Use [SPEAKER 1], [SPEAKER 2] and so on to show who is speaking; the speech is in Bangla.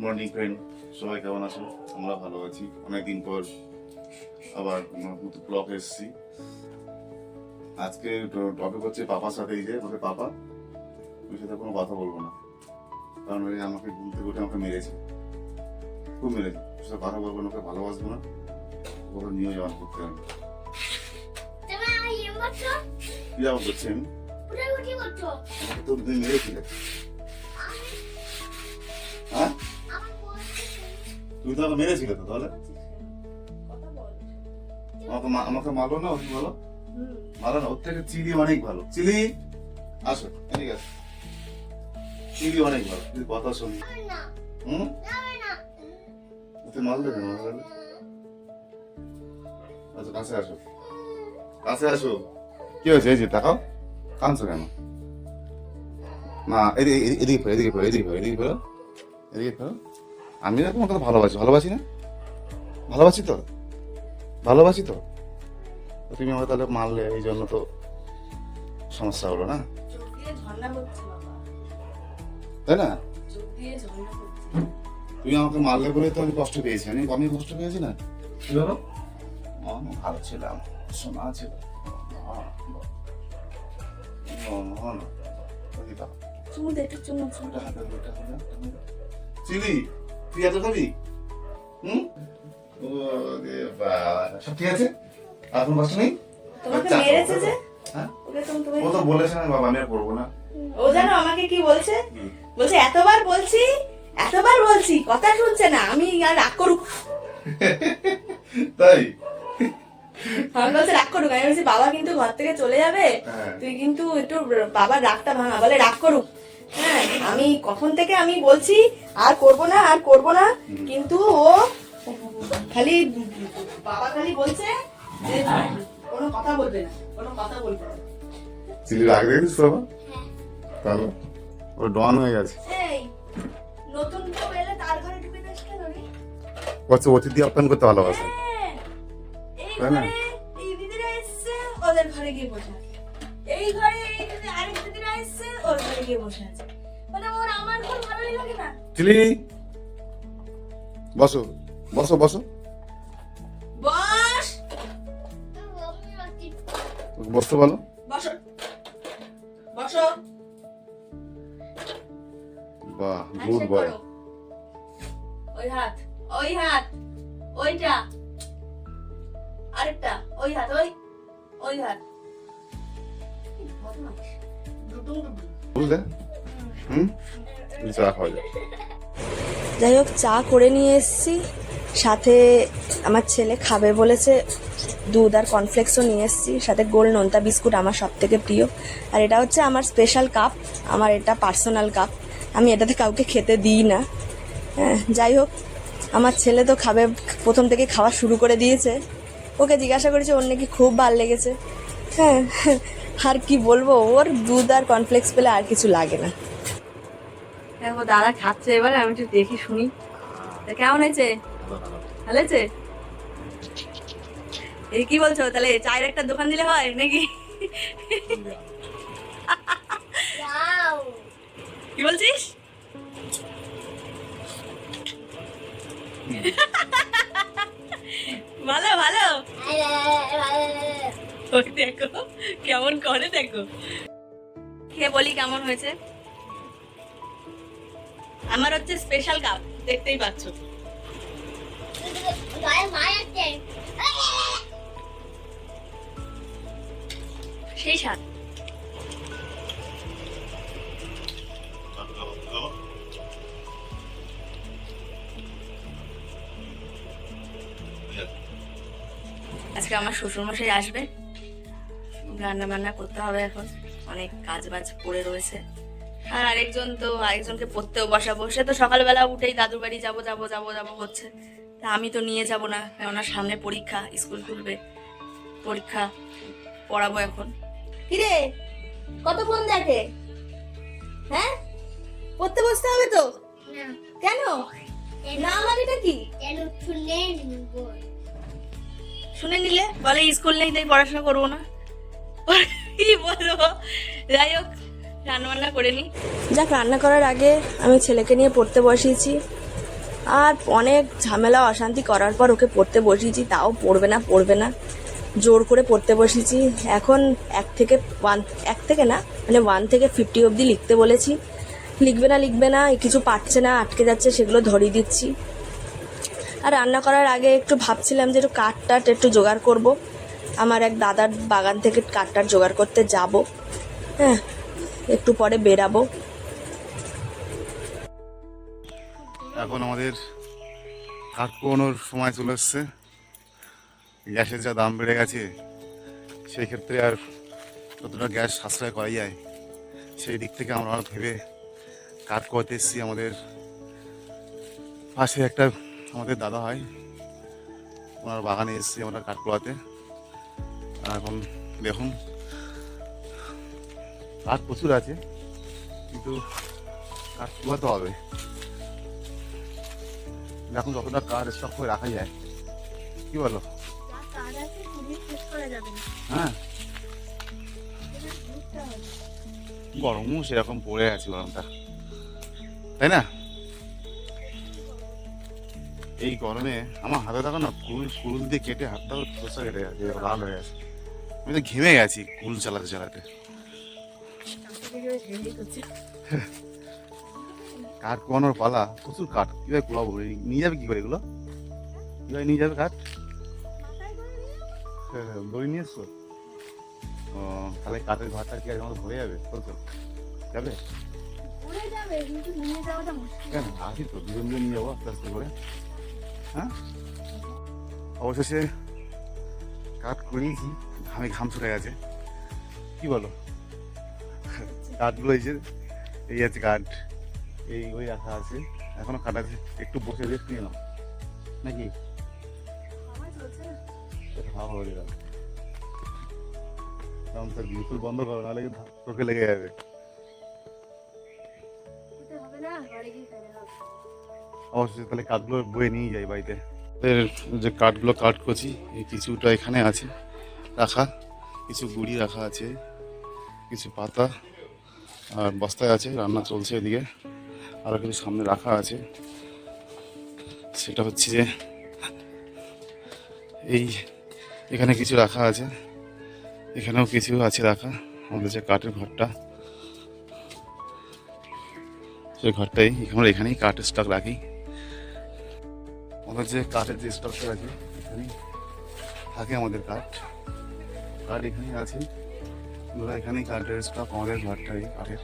[SPEAKER 1] মর্নিং ফ্রেন্ড, সবাই কেমন আছো? আমরা ভালো আছি। অনেকদিন পর আবার নতুন ব্লগ এসেছি। আজকে টপিক হচ্ছে পাপার সাথে। এই যে বলে পাপা, ওর সাথে কোনো কথা বলবো না, কারণ ওই আমাকে ঘুম থেকে উঠে আমাকে মেরেছে, খুব মেরেছে। ওর সাথে কথা বলবো না, ওকে ভালোবাসবো না, ওকে নিয়ে যাওয়া করতে হবে। কি যাবো করছি আমি? আমাকে তো তুমি মেরেছিলে। হ্যাঁ, তুমি তো আমাকে মেরেছিলে তো, তাহলে আমাকে মারলো না? ওকে বলো মারো না। ওর থেকে চিলি অনেক ভালো। চিলি আসো, ঠিক আছে, চিলি অনেক ভালো, তুই কথা শুনি। তুমি মারলে কেন? আচ্ছা, কাছে আসো, কাছে আসো। কি হয়েছে? এই যে তাকাও, কাঁদছো কেন? না, এদিকে ফেরো, এদিকে ফেরো, এদিকে ফেরো, এদিকে ফেরো, এদিকে ফেরো। আমি না তোমাকে তো ভালোবাসি, ভালোবাসি না? ভালোবাসি তো, ভালোবাসি তো। তুমি আমাকে তাহলে মারলে, এই জন্য তো সমস্যা হলো না, তাই না? তুমি আমাকে মারলে বলে তো আমি কষ্ট পেয়েছি। আমি কষ্ট পেয়েছি না? কি বলো? ভালো ছিলাম, শোনা ছিল। চিলি, তুই এত খাবি? সব ঠিক আছে? আর কোনো কষ্ট নেই?
[SPEAKER 2] তোমাকে মেরেছে যে?
[SPEAKER 1] হ্যাঁ,
[SPEAKER 2] ও
[SPEAKER 1] তো বলেছে না বাবা আমি আর করবো না।
[SPEAKER 2] ও জানো আমাকে কি বলছে? বলছে এতবার বলছি কথা শুনছে না, আমি আর রাগ করুক।
[SPEAKER 1] তাই?
[SPEAKER 2] আমি বলছে রাগ করুক। আমি বলছি বাবা কিন্তু ঘর থেকে চলে যাবে, তুই কিন্তু একটু বাবার রাগটা ভাঙা। বলে রাগ করুক। হ্যাঁ, আমি কখন থেকে আমি বলছি আর করবো না, কিন্তু ও খালি বাবা খালি বলছে যে কোনো কথা বলবে না।
[SPEAKER 1] চিলি রাগ রেখেছিস বাবা? তাহলে ও ডন হয়ে গেছে।
[SPEAKER 2] এই নতুন কেউ এলে তার ঘরে ঢুকে যাস কেন রে?
[SPEAKER 1] কত অতিথি আপ্যায়ন করতে ভালোবাসে,
[SPEAKER 2] এই
[SPEAKER 1] তাই না?
[SPEAKER 2] ঘরে এই দিদিরা এসছে, ওদের ঘরে গিয়ে বসে আছে। এই ঘরে এই দিদি আরেক দিদিরা এসছে, ওর ঘরে গিয়ে বসে আছে। মানে ওর আমার ঘর ভালোই লাগে না।
[SPEAKER 1] চিলি বসো, বসো, বসো,
[SPEAKER 2] বস,
[SPEAKER 1] বসতে বলো।
[SPEAKER 2] বসো, বসো।
[SPEAKER 1] বাহ, গুড বয়।
[SPEAKER 2] ওই হাত, ওইটা, আরেকটা, ওই হাত, ওই হাত।
[SPEAKER 1] বুঝলে? চা খাওয়া যায়।
[SPEAKER 2] যাই হোক, চা করে নিয়ে এসেছি, সাথে আমার ছেলে খাবে বলেছে দুধ আর কর্নফ্লেক্সও নিয়ে এসেছি, সাথে গোল নোনতা বিস্কুট, আমার সব থেকে প্রিয়। আর এটা হচ্ছে আমার স্পেশাল কাপ, আমার এটা পার্সোনাল কাপ, আমি এটাতে কাউকে খেতে দিই না। হ্যাঁ, যাই হোক, আমার ছেলে তো খাবে, প্রথম থেকে খাওয়া শুরু করে দিয়েছে। ওকে জিজ্ঞাসা করেছে ওর নাকি খুব ভালো লেগেছে। হ্যাঁ, আর কি বলবো, ওর দুধ আর কর্নফ্লেক্স পেলে আর কিছু লাগে না। দেখো দাদা খাচ্ছে, এবারে আমি একটু দেখি শুনি কেমন হয়েছে। ভালো হয়েছে? এই কি বলছো, তাহলে চায়ের একটা দোকান দিলে হয় নাকি? কি বলছিস? ভালো ভালো, ওই দেখো কেমন করে, দেখো খেয়ে বলি কেমন হয়েছে। আমার হচ্ছে স্পেশাল কাপ, দেখতেই পাচ্ছ। সেই স্বাদ। আজকে আমার শ্বশুরমশাই আসবে, রান্না বান্না করতে হবে, এখন অনেক কাজ বাজ পড়ে রয়েছে। আর আরেকজনকে পড়তেও বসাবো। সে তো সকালবেলা উঠেই দাদুর বাড়ি যাবো হচ্ছে, তা আমি তো নিয়ে যাব না, কেননা সামনে পরীক্ষা, স্কুল খুলবে, পরীক্ষা পড়াবো এখন। কিরে কতক্ষণ দেখে? হ্যাঁ, পড়তে বসতে হবে তো? কেন না, মানেটা কি? শুনে নিলে বলে স্কুল নেই তাই পড়াশোনা করবো না, কি বলবো। যাই হোক, রান্না বান্না করে নি। যাক, রান্না করার আগে আমি ছেলেকে নিয়ে পড়তে বসিয়েছি। আর অনেক ঝামেলা অশান্তি করার পর ওকে পড়তে বসিয়েছি, তাও পড়বে না, জোর করে পড়তে বসিয়েছি। এখন এক থেকে না মানে 1 থেকে 50 অবধি লিখতে বলেছি, লিখবে না, কিছু পারছে না, আটকে যাচ্ছে, সেগুলো ধরিয়ে দিচ্ছি। আর রান্না করার আগে একটু ভাবছিলাম যে একটু কাঠ একটু জোগাড় করব, আমার এক দাদার বাগান থেকে কাঠ জোগাড় করতে যাব। হ্যাঁ, একটু পরে বেরাবো।
[SPEAKER 1] এখন আমাদের কাঠ পোড়ানোর সময় চলে এসছে। গ্যাসের যা দাম বেড়ে গেছে, সেই ক্ষেত্রে আর যতটা গ্যাস সাশ্রয় করা যায় সেই দিক থেকে আমরা ভেবে কাঠ পোড়াতে এসেছি। আমাদের পাশে একটা আমাদের দাদা হয়, ওনার বাগানে এসেছি আমরা কাঠ পোড়াতে। আর এখন দেখুন কাঠ প্রচুর আছে, কিন্তু কাঠ পোড়াতে হবে। এখন যতটা কাঠ স্টক করে রাখা যায়, কি বলো? হ্যাঁ, গরমও সেরকম পড়ে আছে, গরমটা, তাই না? এই গরমে আমার হাতে দেখো না, কুল দিয়ে কেটে হাতটা খোসা কেটে গেছে, লাল হয়ে গেছে। আমি তো ঘেমে গেছি কুল চালাতে। কাঠ পোড়ানোর পালা, প্রচুর কাঠ, কিভাবে পোড়াবো? নিয়ে যাবে কি করে এগুলো? কিভাবে নিয়ে যাবে কাঠ? দড়ি নিয়ে এসছো? ও, তাহলে কাঠের ঘরটা কি আমাদের ভরে যাবে? যাবে কেন? আসি তো, দুজন নিয়ে যাবো আস্তে আস্তে করে। হ্যাঁ, অবশেষে কাঠ করিয়েছি, ঘাম ছুটে গেছে, কি বলো? কাঠগুলো এই আছে কাঠ, এই ওই রাখা আছে, এখনো কাঠ আছে, একটু বসে রেস্ট নিয়ে নাও নাকি? হাওয়া হয়ে গেল, কারণ তার বিলকুল বন্ধ করো, নাহলে চোখে লেগে যাবে। অবশ্যই তাহলে কাঠগুলো বয়ে নিয়ে যাই বাড়িতে। যে কাঠগুলো কাট করছি, এই কিছুটা এখানে আছে রাখা, কিছু গুঁড়ি রাখা আছে, কিছু পাতা আর বস্তায় আছে, রান্না চলছে এদিকে। আরও কিছু সামনে রাখা আছে, সেটা হচ্ছে যে এখানে কিছু রাখা আছে, এখানেও কিছু আছে রাখা। আমাদের যে কাঠের ঘরটা, সেই ঘরটাই আমরা এখানেই কাঠের স্টক রাখি। আমাদের যে কাঠের যে স্টকটা আছে, এখানেই থাকে আমাদের কাঠ এখানেই আছে, এখানেই কাঠের স্টক, আমাদের ঘরটাই কাঠের।